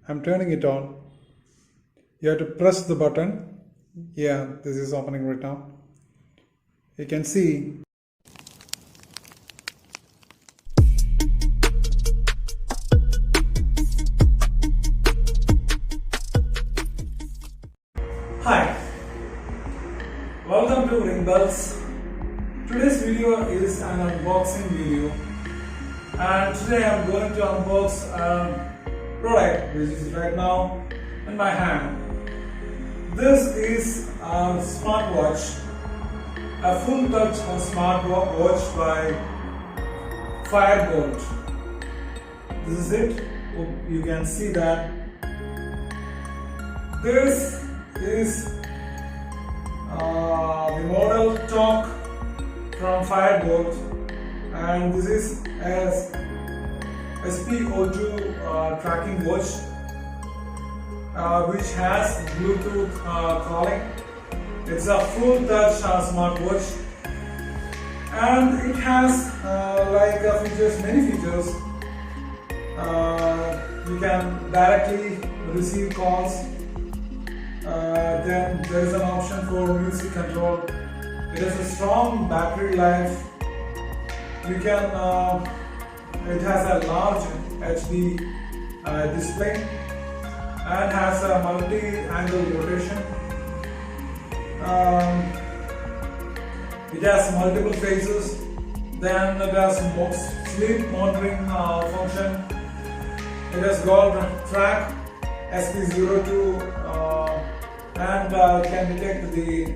I'm turning it on. You have to press the button. Yeah, this is opening right now. You can see Hi, welcome to Ring Bells. Today's video is an unboxing video, and today I'm going to unbox a product which is right now in my hand. This is a smartwatch, a full touch smartwatch by Fire Boltt. This is it. You can see that this is the model talk from Fire Boltt, and this is as SP02 tracking watch, which has Bluetooth calling. It's a full touch smartwatch, and it has many features. You can directly receive calls. Then there is an option for music control. It has a strong battery life. You can. It has a large HD display and has a multi-angle rotation. It has multiple phases. Then it has sleep monitoring function. It has got track SP02 and can detect the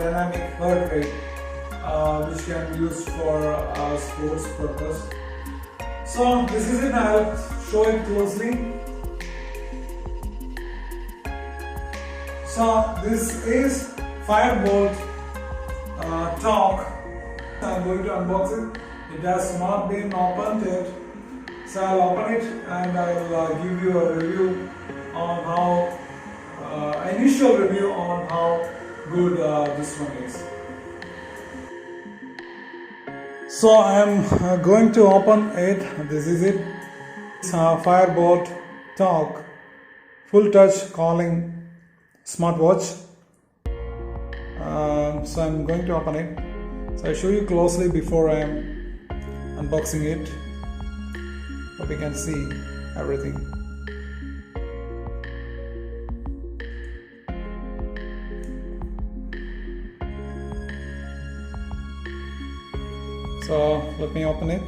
dynamic heart rate, which can be used for sports purpose. So this is it. I'll show it closely. So this is Fire Boltt talk. I'm going to unbox it. It has not been opened yet, so I'll open it and I'll give you a review on how initial review on how good this one is. So I'm going to open it. This is it. It's Fire Boltt talk full touch calling smartwatch. So I'm going to open it. So I'll show you closely before I'm unboxing it. Hope you can see everything. So let me open it.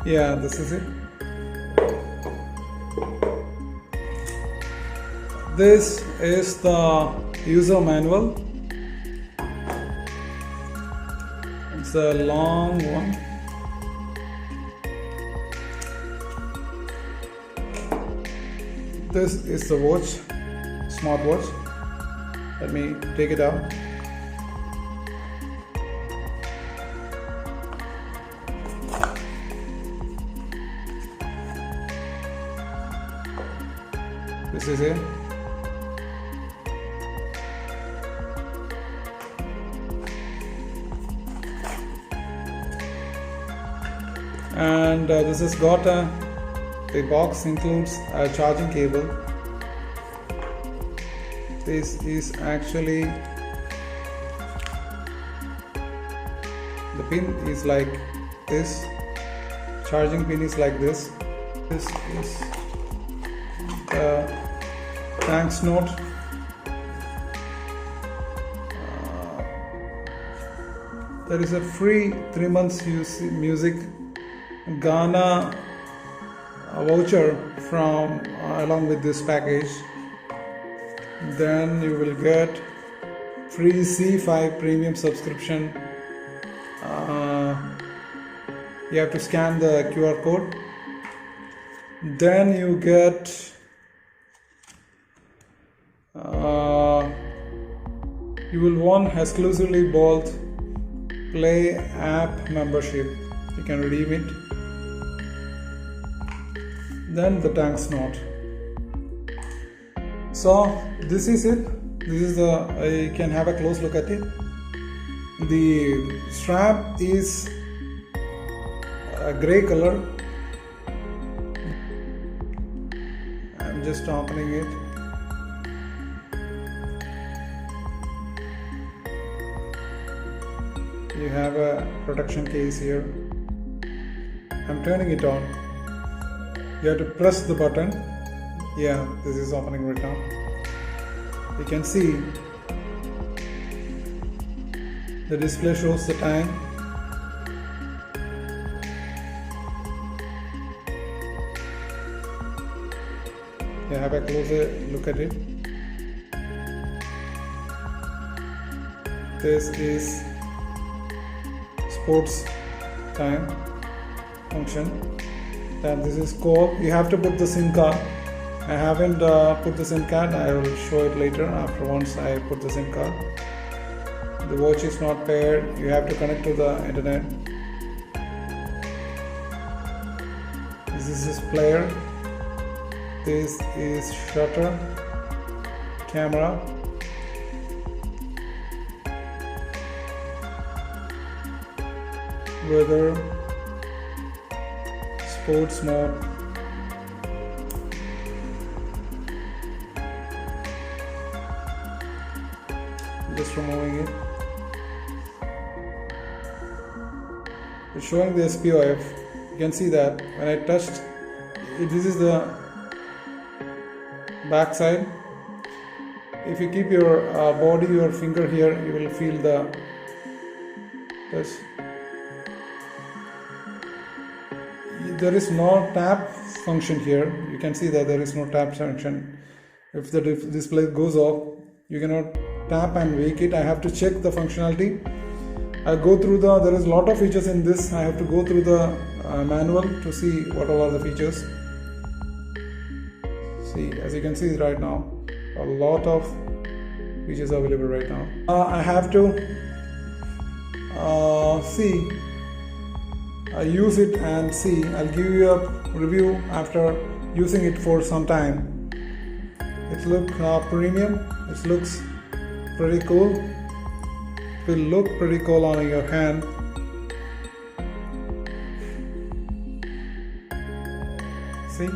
Yeah, this is it. This is the user manual. It's a long one. This is the watch, smartwatch. Let me take it out. This is it. And this has got the box includes a charging cable. This is actually, the pin is like this, charging pin is like this. This is the thanks note. There is a free 3 months music Ghana voucher from along with this package. Then you will get free C5 premium subscription. You have to scan the QR code. Then you get you will want exclusively Boltt Play app membership. You can redeem it. then the tank knot. So this is it. This is you can have a close look at it. The strap is a gray color. I'm just opening it. You have a protection case here. I'm turning it on. You have to press the button. Yeah, this is opening right now. You can see the display shows the time. You have a closer look at it. This is sports time function. Then this is call. You have to put the SIM card. I haven't put the SIM card. I will show it later after once I put the SIM card. The watch is not paired. You have to connect to the internet. This is this player. This is shutter, camera. Weather, sports mode. Just removing it. It's showing the SPOF. You can see that when I touched it, this is the back side. If you keep your your finger here, you will feel the touch. There is no tap function here. You can see that there is no tap function. If the display goes off, you cannot tap and wake it. I have to check the functionality. I go through there is a lot of features in this. I have to go through the manual to see what all are the features. See, as you can see right now, a lot of features are available right now. I have to use it and see. I'll give you a review after using it for some time. It looks premium. It looks pretty cool. It will look pretty cool on your hand. See?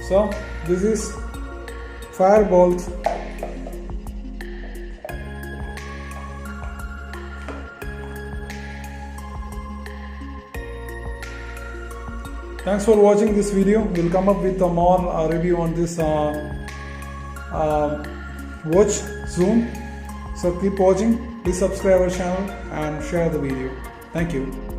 So this is Fire Boltt. Thanks for watching this video. We'll come up with a more review on this watch soon. So keep watching. Please subscribe our channel and share the video. Thank you.